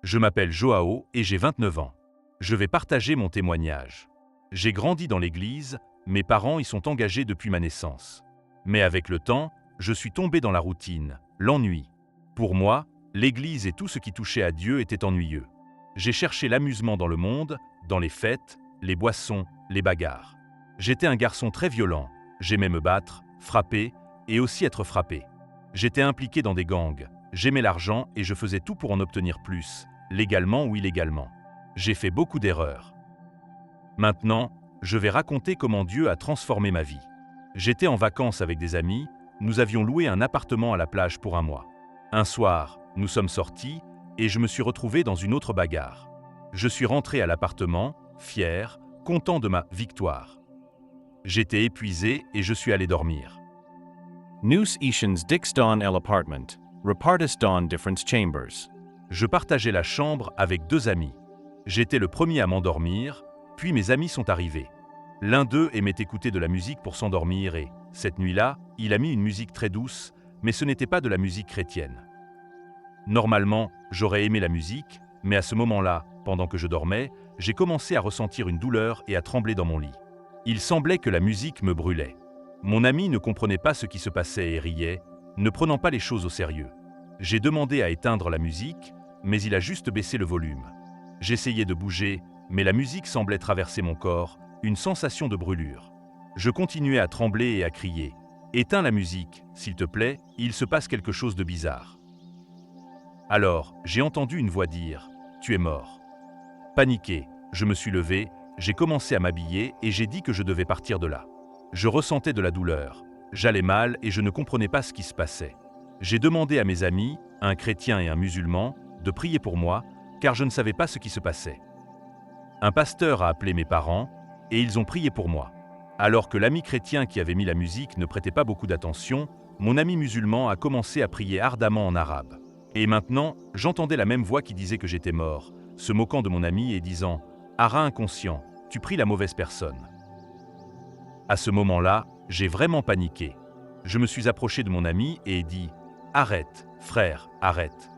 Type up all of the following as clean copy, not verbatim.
Je m'appelle Joao et j'ai 29 ans. Je vais partager mon témoignage. J'ai grandi dans l'église, mes parents y sont engagés depuis ma naissance. Mais avec le temps, je suis tombé dans la routine, l'ennui. Pour moi, l'église et tout ce qui touchait à Dieu était ennuyeux. J'ai cherché l'amusement dans le monde, dans les fêtes, les boissons, les bagarres. J'étais un garçon très violent, j'aimais me battre, frapper et aussi être frappé. J'étais impliqué dans des gangs, j'aimais l'argent et je faisais tout pour en obtenir plus, légalement ou illégalement. J'ai fait beaucoup d'erreurs. Maintenant, je vais raconter comment Dieu a transformé ma vie. J'étais en vacances avec des amis, nous avions loué un appartement à la plage pour un mois. Un soir, nous sommes sortis et je me suis retrouvé dans une autre bagarre. Je suis rentré à l'appartement, fier, content de ma victoire. J'étais épuisé et je suis allé dormir. Nus ishans dixdon el apartment, repartisdon different chambers. Je partageais la chambre avec 2 amis. J'étais le premier à m'endormir, puis mes amis sont arrivés. L'un d'eux aimait écouter de la musique pour s'endormir et, cette nuit-là, il a mis une musique très douce, mais ce n'était pas de la musique chrétienne. Normalement, j'aurais aimé la musique, mais à ce moment-là, pendant que je dormais, j'ai commencé à ressentir une douleur et à trembler dans mon lit. Il semblait que la musique me brûlait. Mon ami ne comprenait pas ce qui se passait et riait, ne prenant pas les choses au sérieux. J'ai demandé à éteindre la musique, mais il a juste baissé le volume. J'essayais de bouger, mais la musique semblait traverser mon corps, une sensation de brûlure. Je continuais à trembler et à crier. « Éteins la musique, s'il te plaît, il se passe quelque chose de bizarre. » Alors, j'ai entendu une voix dire « Tu es mort ». Paniqué, je me suis levé, j'ai commencé à m'habiller et j'ai dit que je devais partir de là. Je ressentais de la douleur, j'allais mal et je ne comprenais pas ce qui se passait. J'ai demandé à mes amis, un chrétien et un musulman, de prier pour moi, car je ne savais pas ce qui se passait. Un pasteur a appelé mes parents et ils ont prié pour moi. Alors que l'ami chrétien qui avait mis la musique ne prêtait pas beaucoup d'attention, mon ami musulman a commencé à prier ardemment en arabe. Et maintenant, j'entendais la même voix qui disait que j'étais mort, se moquant de mon ami et disant « Ara inconscient, tu pries la mauvaise personne ». À ce moment-là, j'ai vraiment paniqué. Je me suis approché de mon ami et ai dit « Arrête, frère, arrête ».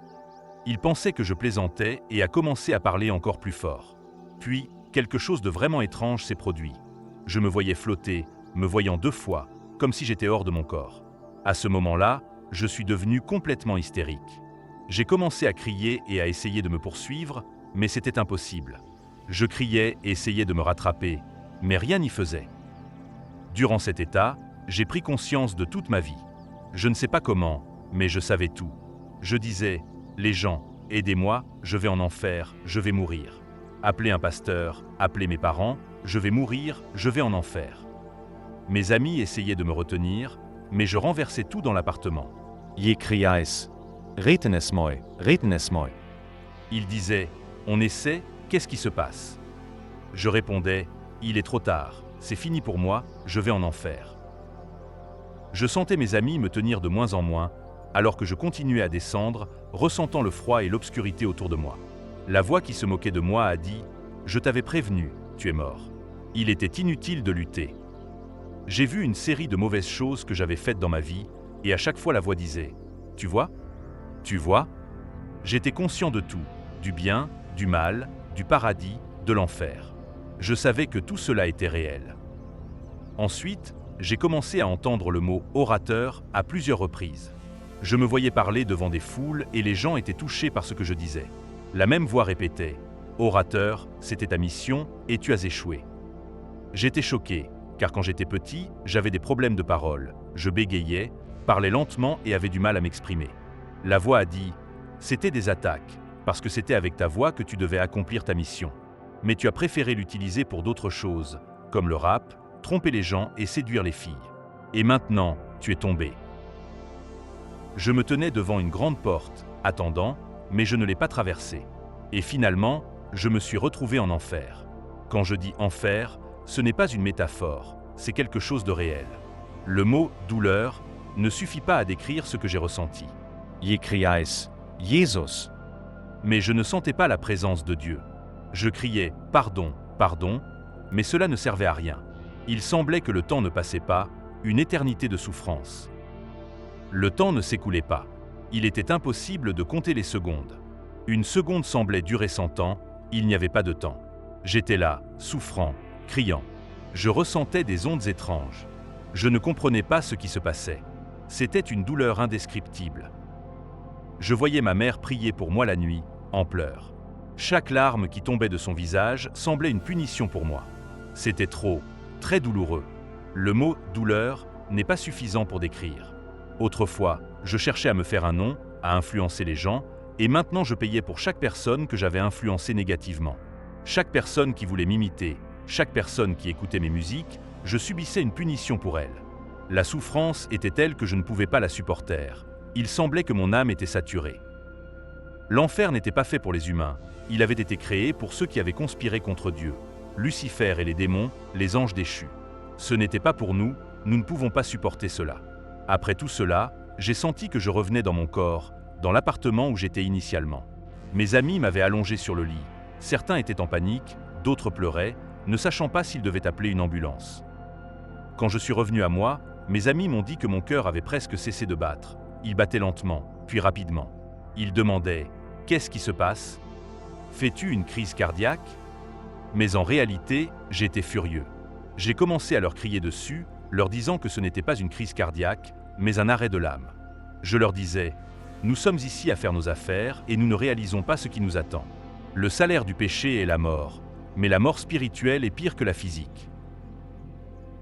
Il pensait que je plaisantais et a commencé à parler encore plus fort. Puis, quelque chose de vraiment étrange s'est produit. Je me voyais flotter, me voyant 2 fois, comme si j'étais hors de mon corps. À ce moment-là, je suis devenu complètement hystérique. J'ai commencé à crier et à essayer de me poursuivre, mais c'était impossible. Je criais et essayais de me rattraper, mais rien n'y faisait. Durant cet état, j'ai pris conscience de toute ma vie. Je ne sais pas comment, mais je savais tout. Je disais « Les gens, aidez-moi, je vais en enfer, je vais mourir. Appelez un pasteur, appelez mes parents, je vais mourir, je vais en enfer. » Mes amis essayaient de me retenir, mais je renversais tout dans l'appartement. Ye criais, retenes moi, retenes moi. Ils disaient « On essaie, qu'est-ce qui se passe ?» Je répondais « Il est trop tard, c'est fini pour moi, je vais en enfer. » Je sentais mes amis me tenir de moins en moins, alors que je continuais à descendre, ressentant le froid et l'obscurité autour de moi. La voix qui se moquait de moi a dit « Je t'avais prévenu, tu es mort. » Il était inutile de lutter. J'ai vu une série de mauvaises choses que j'avais faites dans ma vie, et à chaque fois la voix disait « Tu vois ? Tu vois ?» J'étais conscient de tout, du bien, du mal, du paradis, de l'enfer. Je savais que tout cela était réel. Ensuite, j'ai commencé à entendre le mot « orateur » à plusieurs reprises. Je me voyais parler devant des foules et les gens étaient touchés par ce que je disais. La même voix répétait « Orateur, c'était ta mission et tu as échoué. » J'étais choqué, car quand j'étais petit, j'avais des problèmes de parole. Je bégayais, parlais lentement et avais du mal à m'exprimer. La voix a dit « C'était des attaques, parce que c'était avec ta voix que tu devais accomplir ta mission. Mais tu as préféré l'utiliser pour d'autres choses, comme le rap, tromper les gens et séduire les filles. Et maintenant, tu es tombé. » Je me tenais devant une grande porte, attendant, mais je ne l'ai pas traversée. Et finalement, je me suis retrouvé en enfer. Quand je dis enfer, ce n'est pas une métaphore, c'est quelque chose de réel. Le mot « douleur » ne suffit pas à décrire ce que j'ai ressenti. Ye criais, Jesus. Mais je ne sentais pas la présence de Dieu. Je criais « Pardon, pardon », mais cela ne servait à rien. Il semblait que le temps ne passait pas, une éternité de souffrance. Le temps ne s'écoulait pas. Il était impossible de compter les secondes. Une seconde semblait durer 100 ans, il n'y avait pas de temps. J'étais là, souffrant, criant. Je ressentais des ondes étranges. Je ne comprenais pas ce qui se passait. C'était une douleur indescriptible. Je voyais ma mère prier pour moi la nuit, en pleurs. Chaque larme qui tombait de son visage semblait une punition pour moi. C'était trop, très douloureux. Le mot « douleur » n'est pas suffisant pour décrire. Autrefois, je cherchais à me faire un nom, à influencer les gens, et maintenant je payais pour chaque personne que j'avais influencée négativement. Chaque personne qui voulait m'imiter, chaque personne qui écoutait mes musiques, je subissais une punition pour elle. La souffrance était telle que je ne pouvais pas la supporter. Il semblait que mon âme était saturée. L'enfer n'était pas fait pour les humains, il avait été créé pour ceux qui avaient conspiré contre Dieu. Lucifer et les démons, les anges déchus. Ce n'était pas pour nous, nous ne pouvons pas supporter cela. Après tout cela, j'ai senti que je revenais dans mon corps, dans l'appartement où j'étais initialement. Mes amis m'avaient allongé sur le lit. Certains étaient en panique, d'autres pleuraient, ne sachant pas s'ils devaient appeler une ambulance. Quand je suis revenu à moi, mes amis m'ont dit que mon cœur avait presque cessé de battre. Il battait lentement, puis rapidement. Ils demandaient « Qu'est-ce qui se passe ? Fais-tu une crise cardiaque ?» Mais en réalité, j'étais furieux. J'ai commencé à leur crier dessus, leur disant que ce n'était pas une crise cardiaque, mais un arrêt de l'âme. Je leur disais « Nous sommes ici à faire nos affaires et nous ne réalisons pas ce qui nous attend. Le salaire du péché est la mort, mais la mort spirituelle est pire que la physique. »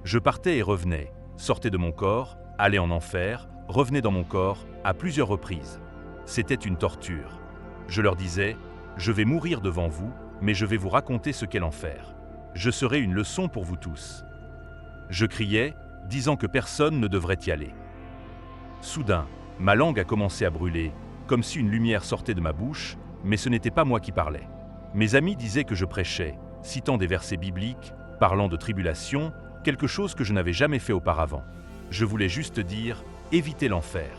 Je partais et revenais, sortais de mon corps, allais en enfer, revenais dans mon corps, à plusieurs reprises. C'était une torture. Je leur disais « Je vais mourir devant vous, mais je vais vous raconter ce qu'est l'enfer. Je serai une leçon pour vous tous. » Je criais, disant que personne ne devrait y aller. Soudain, ma langue a commencé à brûler, comme si une lumière sortait de ma bouche, mais ce n'était pas moi qui parlais. Mes amis disaient que je prêchais, citant des versets bibliques, parlant de tribulation, quelque chose que je n'avais jamais fait auparavant. Je voulais juste dire « évitez l'enfer ».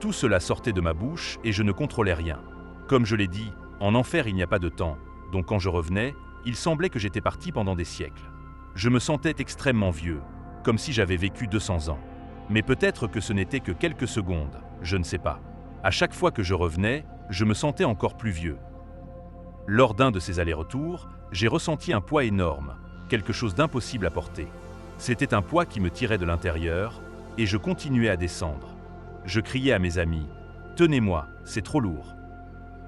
Tout cela sortait de ma bouche et je ne contrôlais rien. Comme je l'ai dit, en enfer il n'y a pas de temps, donc quand je revenais, il semblait que j'étais parti pendant des siècles. Je me sentais extrêmement vieux, comme si j'avais vécu 200 ans. Mais peut-être que ce n'était que quelques secondes, je ne sais pas. À chaque fois que je revenais, je me sentais encore plus vieux. Lors d'un de ces allers-retours, j'ai ressenti un poids énorme, quelque chose d'impossible à porter. C'était un poids qui me tirait de l'intérieur, et je continuais à descendre. Je criais à mes amis « Tenez-moi, c'est trop lourd ».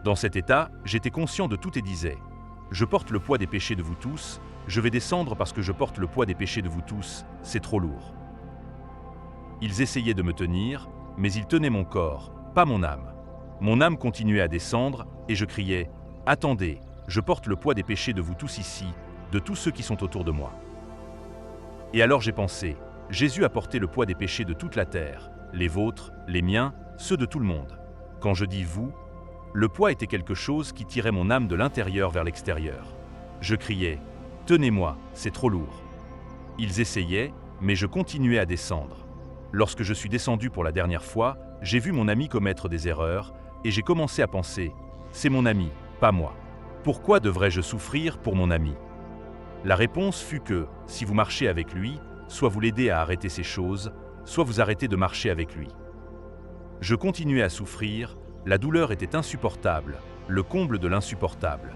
Dans cet état, j'étais conscient de tout et disais « Je porte le poids des péchés de vous tous, je vais descendre parce que je porte le poids des péchés de vous tous, c'est trop lourd ». Ils essayaient de me tenir, mais ils tenaient mon corps, pas mon âme. Mon âme continuait à descendre, et je criais « Attendez, je porte le poids des péchés de vous tous ici, de tous ceux qui sont autour de moi. » Et alors j'ai pensé « Jésus a porté le poids des péchés de toute la terre, les vôtres, les miens, ceux de tout le monde. » Quand je dis « vous », le poids était quelque chose qui tirait mon âme de l'intérieur vers l'extérieur. Je criais « Tenez-moi, c'est trop lourd ». Ils essayaient, mais je continuais à descendre. Lorsque je suis descendu pour la dernière fois, j'ai vu mon ami commettre des erreurs et j'ai commencé à penser « C'est mon ami, pas moi. Pourquoi devrais-je souffrir pour mon ami ?» La réponse fut que, si vous marchez avec lui, soit vous l'aidez à arrêter ces choses, soit vous arrêtez de marcher avec lui. Je continuais à souffrir, la douleur était insupportable, le comble de l'insupportable.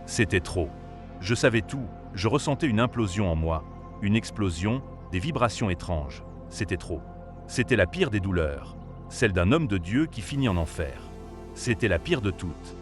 C'était trop. Je savais tout, je ressentais une implosion en moi, une explosion, des vibrations étranges. C'était trop. C'était la pire des douleurs, celle d'un homme de Dieu qui finit en enfer. C'était la pire de toutes.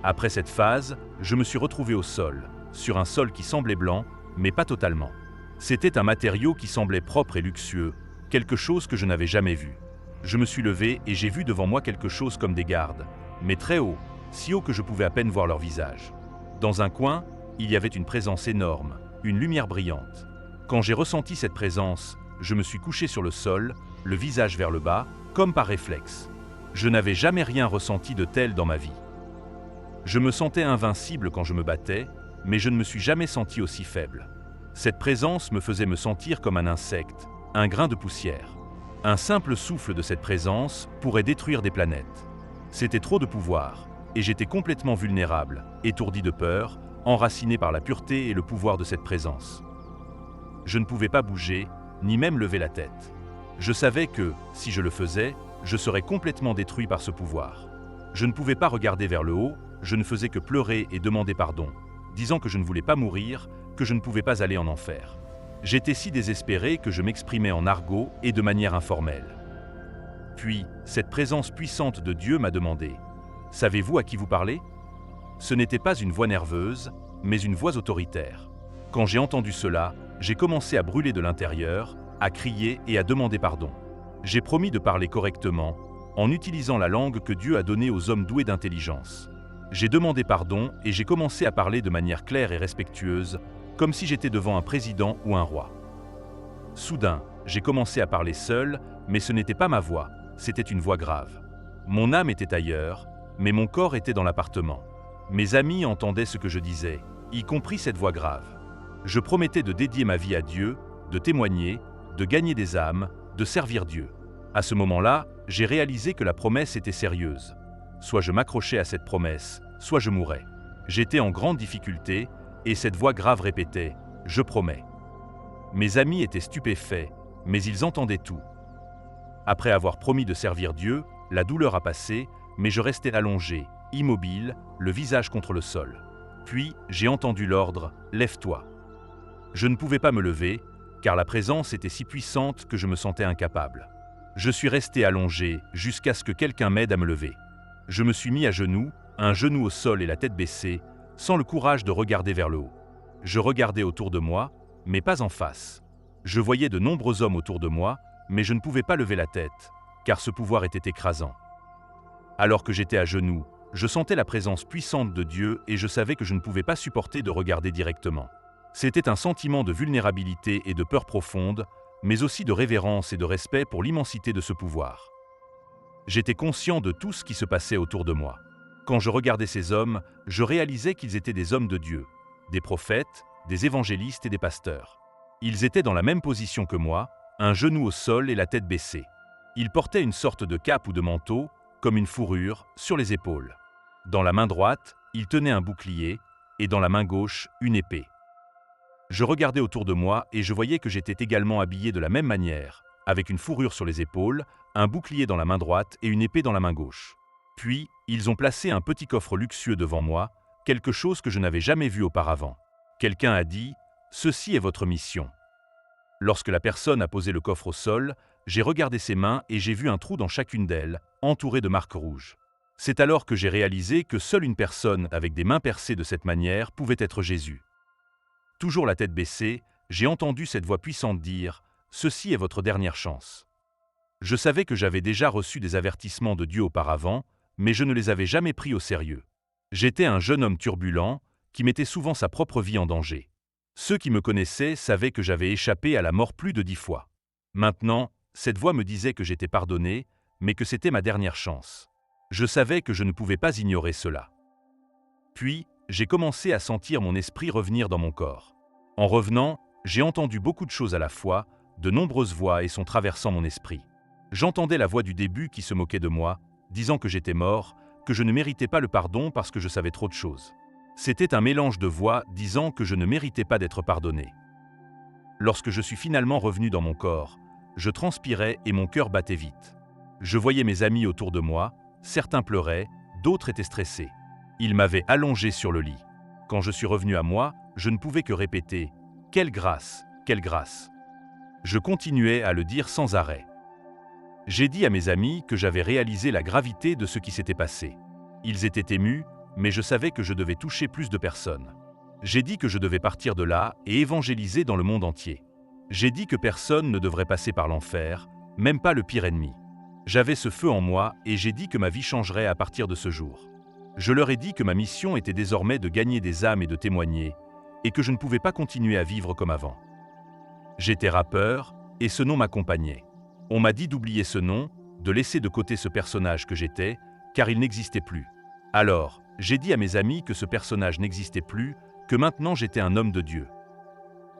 Après cette phase, je me suis retrouvé au sol, sur un sol qui semblait blanc, mais pas totalement. C'était un matériau qui semblait propre et luxueux, quelque chose que je n'avais jamais vu. Je me suis levé et j'ai vu devant moi quelque chose comme des gardes, mais très haut, si haut que je pouvais à peine voir leur visage. Dans un coin, il y avait une présence énorme, une lumière brillante. Quand j'ai ressenti cette présence, je me suis couché sur le sol, le visage vers le bas, comme par réflexe. Je n'avais jamais rien ressenti de tel dans ma vie. Je me sentais invincible quand je me battais, mais je ne me suis jamais senti aussi faible. Cette présence me faisait me sentir comme un insecte, un grain de poussière. Un simple souffle de cette présence pourrait détruire des planètes. C'était trop de pouvoir, et j'étais complètement vulnérable, étourdi de peur, enraciné par la pureté et le pouvoir de cette présence. Je ne pouvais pas bouger, ni même lever la tête. Je savais que, si je le faisais, je serais complètement détruit par ce pouvoir. Je ne pouvais pas regarder vers le haut, je ne faisais que pleurer et demander pardon, disant que je ne voulais pas mourir, que je ne pouvais pas aller en enfer. J'étais si désespéré que je m'exprimais en argot et de manière informelle. Puis, cette présence puissante de Dieu m'a demandé « Savez-vous à qui vous parlez ?» Ce n'était pas une voix nerveuse, mais une voix autoritaire. Quand j'ai entendu cela, j'ai commencé à brûler de l'intérieur, à crier et à demander pardon. J'ai promis de parler correctement, en utilisant la langue que Dieu a donnée aux hommes doués d'intelligence. J'ai demandé pardon et j'ai commencé à parler de manière claire et respectueuse, comme si j'étais devant un président ou un roi. Soudain, j'ai commencé à parler seul, mais ce n'était pas ma voix, c'était une voix grave. Mon âme était ailleurs, mais mon corps était dans l'appartement. Mes amis entendaient ce que je disais, y compris cette voix grave. Je promettais de dédier ma vie à Dieu, de témoigner, de gagner des âmes, de servir Dieu. À ce moment-là, j'ai réalisé que la promesse était sérieuse. Soit je m'accrochais à cette promesse, soit je mourais. J'étais en grande difficulté, et cette voix grave répétait « Je promets ». Mes amis étaient stupéfaits, mais ils entendaient tout. Après avoir promis de servir Dieu, la douleur a passé, mais je restais allongé, immobile, le visage contre le sol. Puis, j'ai entendu l'ordre « Lève-toi ». Je ne pouvais pas me lever, car la présence était si puissante que je me sentais incapable. Je suis resté allongé jusqu'à ce que quelqu'un m'aide à me lever. Je me suis mis à genoux, un genou au sol et la tête baissée, sans le courage de regarder vers le haut. Je regardais autour de moi, mais pas en face. Je voyais de nombreux hommes autour de moi, mais je ne pouvais pas lever la tête, car ce pouvoir était écrasant. Alors que j'étais à genoux, je sentais la présence puissante de Dieu et je savais que je ne pouvais pas supporter de regarder directement. C'était un sentiment de vulnérabilité et de peur profonde, mais aussi de révérence et de respect pour l'immensité de ce pouvoir. J'étais conscient de tout ce qui se passait autour de moi. Quand je regardais ces hommes, je réalisais qu'ils étaient des hommes de Dieu, des prophètes, des évangélistes et des pasteurs. Ils étaient dans la même position que moi, un genou au sol et la tête baissée. Ils portaient une sorte de cape ou de manteau, comme une fourrure, sur les épaules. Dans la main droite, ils tenaient un bouclier, et dans la main gauche, une épée. Je regardais autour de moi et je voyais que j'étais également habillé de la même manière, avec une fourrure sur les épaules, un bouclier dans la main droite et une épée dans la main gauche. Puis, ils ont placé un petit coffre luxueux devant moi, quelque chose que je n'avais jamais vu auparavant. Quelqu'un a dit « Ceci est votre mission ». Lorsque la personne a posé le coffre au sol, j'ai regardé ses mains et j'ai vu un trou dans chacune d'elles, entouré de marques rouges. C'est alors que j'ai réalisé que seule une personne avec des mains percées de cette manière pouvait être Jésus. Toujours la tête baissée, j'ai entendu cette voix puissante dire « Ceci est votre dernière chance ». Je savais que j'avais déjà reçu des avertissements de Dieu auparavant, mais je ne les avais jamais pris au sérieux. J'étais un jeune homme turbulent, qui mettait souvent sa propre vie en danger. Ceux qui me connaissaient savaient que j'avais échappé à la mort plus de 10 fois. Maintenant, cette voix me disait que j'étais pardonné, mais que c'était ma dernière chance. Je savais que je ne pouvais pas ignorer cela. Puis, j'ai commencé à sentir mon esprit revenir dans mon corps. En revenant, j'ai entendu beaucoup de choses à la fois, de nombreuses voix et sons traversant mon esprit. J'entendais la voix du début qui se moquait de moi, disant que j'étais mort, que je ne méritais pas le pardon parce que je savais trop de choses. C'était un mélange de voix disant que je ne méritais pas d'être pardonné. Lorsque je suis finalement revenu dans mon corps, je transpirais et mon cœur battait vite. Je voyais mes amis autour de moi, certains pleuraient, d'autres étaient stressés. Ils m'avaient allongé sur le lit. Quand je suis revenu à moi, je ne pouvais que répéter « Quelle grâce, quelle grâce !» Je continuais à le dire sans arrêt. J'ai dit à mes amis que j'avais réalisé la gravité de ce qui s'était passé. Ils étaient émus, mais je savais que je devais toucher plus de personnes. J'ai dit que je devais partir de là et évangéliser dans le monde entier. J'ai dit que personne ne devrait passer par l'enfer, même pas le pire ennemi. J'avais ce feu en moi et j'ai dit que ma vie changerait à partir de ce jour. Je leur ai dit que ma mission était désormais de gagner des âmes et de témoigner, et que je ne pouvais pas continuer à vivre comme avant. J'étais rappeur, et ce nom m'accompagnait. On m'a dit d'oublier ce nom, de laisser de côté ce personnage que j'étais, car il n'existait plus. Alors, j'ai dit à mes amis que ce personnage n'existait plus, que maintenant j'étais un homme de Dieu.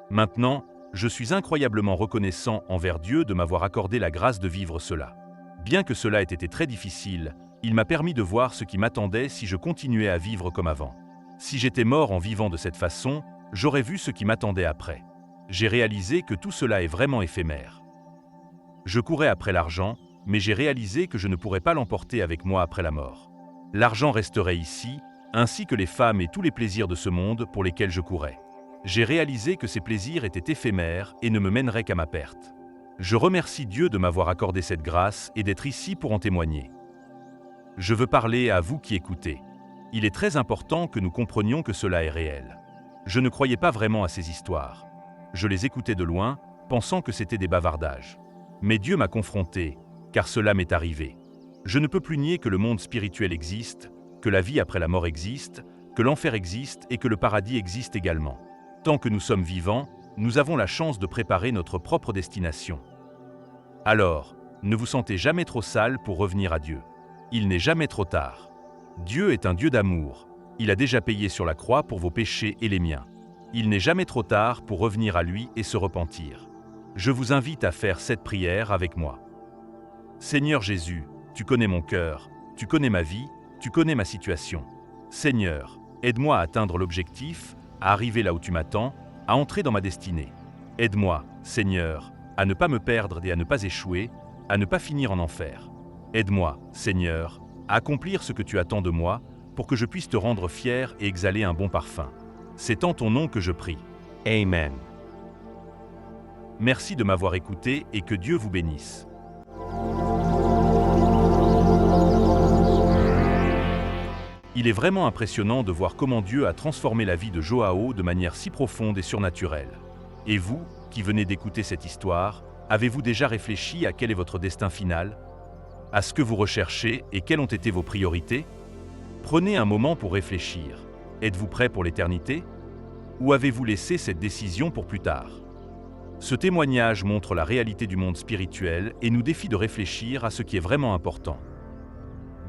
Maintenant, je suis incroyablement reconnaissant envers Dieu de m'avoir accordé la grâce de vivre cela. Bien que cela ait été très difficile, il m'a permis de voir ce qui m'attendait si je continuais à vivre comme avant. Si j'étais mort en vivant de cette façon, j'aurais vu ce qui m'attendait après. J'ai réalisé que tout cela est vraiment éphémère. Je courais après l'argent, mais j'ai réalisé que je ne pourrais pas l'emporter avec moi après la mort. L'argent resterait ici, ainsi que les femmes et tous les plaisirs de ce monde pour lesquels je courais. J'ai réalisé que ces plaisirs étaient éphémères et ne me mèneraient qu'à ma perte. Je remercie Dieu de m'avoir accordé cette grâce et d'être ici pour en témoigner. Je veux parler à vous qui écoutez. Il est très important que nous comprenions que cela est réel. Je ne croyais pas vraiment à ces histoires. Je les écoutais de loin, pensant que c'était des bavardages. Mais Dieu m'a confronté, car cela m'est arrivé. Je ne peux plus nier que le monde spirituel existe, que la vie après la mort existe, que l'enfer existe et que le paradis existe également. Tant que nous sommes vivants, nous avons la chance de préparer notre propre destination. Alors, ne vous sentez jamais trop sale pour revenir à Dieu. Il n'est jamais trop tard. Dieu est un Dieu d'amour. Il a déjà payé sur la croix pour vos péchés et les miens. Il n'est jamais trop tard pour revenir à lui et se repentir. Je vous invite à faire cette prière avec moi. Seigneur Jésus, tu connais mon cœur, tu connais ma vie, tu connais ma situation. Seigneur, aide-moi à atteindre l'objectif, à arriver là où tu m'attends, à entrer dans ma destinée. Aide-moi, Seigneur, à ne pas me perdre et à ne pas échouer, à ne pas finir en enfer. Aide-moi, Seigneur, à accomplir ce que tu attends de moi, pour que je puisse te rendre fier et exhaler un bon parfum. C'est en ton nom que je prie. Amen. Merci de m'avoir écouté et que Dieu vous bénisse. Il est vraiment impressionnant de voir comment Dieu a transformé la vie de Joao de manière si profonde et surnaturelle. Et vous, qui venez d'écouter cette histoire, avez-vous déjà réfléchi à quel est votre destin final? À ce que vous recherchez et quelles ont été vos priorités? Prenez un moment pour réfléchir. Êtes-vous prêt pour l'éternité? Ou avez-vous laissé cette décision pour plus tard? Ce témoignage montre la réalité du monde spirituel et nous défie de réfléchir à ce qui est vraiment important.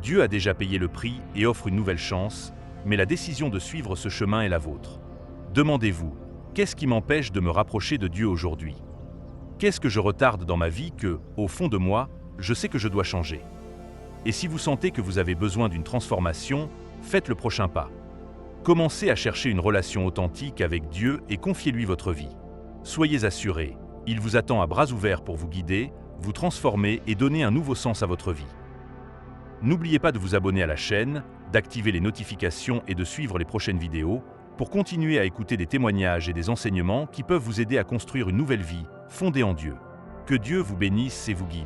Dieu a déjà payé le prix et offre une nouvelle chance, mais la décision de suivre ce chemin est la vôtre. Demandez-vous, qu'est-ce qui m'empêche de me rapprocher de Dieu aujourd'hui? Qu'est-ce que je retarde dans ma vie que, au fond de moi, je sais que je dois changer? Et si vous sentez que vous avez besoin d'une transformation, faites le prochain pas. Commencez à chercher une relation authentique avec Dieu et confiez-lui votre vie. Soyez assurés, il vous attend à bras ouverts pour vous guider, vous transformer et donner un nouveau sens à votre vie. N'oubliez pas de vous abonner à la chaîne, d'activer les notifications et de suivre les prochaines vidéos pour continuer à écouter des témoignages et des enseignements qui peuvent vous aider à construire une nouvelle vie fondée en Dieu. Que Dieu vous bénisse et vous guide.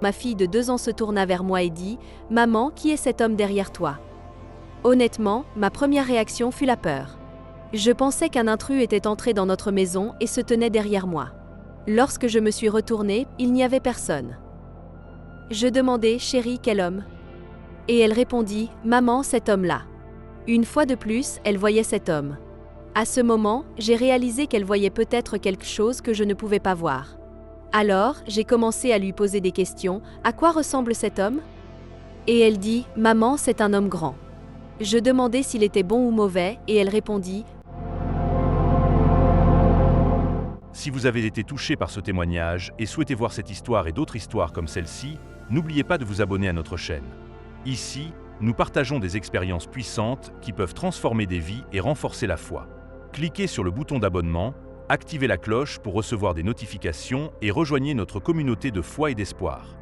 Ma fille de 2 ans se tourna vers moi et dit « Maman, qui est cet homme derrière toi ?» Honnêtement, ma première réaction fut la peur. Je pensais qu'un intrus était entré dans notre maison et se tenait derrière moi. Lorsque je me suis retournée, il n'y avait personne. Je demandai « Chérie, quel homme ?» Et elle répondit « Maman, cet homme-là. » Une fois de plus, elle voyait cet homme. À ce moment, j'ai réalisé qu'elle voyait peut-être quelque chose que je ne pouvais pas voir. Alors, j'ai commencé à lui poser des questions. « À quoi ressemble cet homme ?» Et elle dit « Maman, c'est un homme grand. » Je demandai s'il était bon ou mauvais et elle répondit « Si vous avez été touché par ce témoignage et souhaitez voir cette histoire et d'autres histoires comme celle-ci, n'oubliez pas de vous abonner à notre chaîne. Ici, nous partageons des expériences puissantes qui peuvent transformer des vies et renforcer la foi. Cliquez sur le bouton d'abonnement, activez la cloche pour recevoir des notifications et rejoignez notre communauté de foi et d'espoir.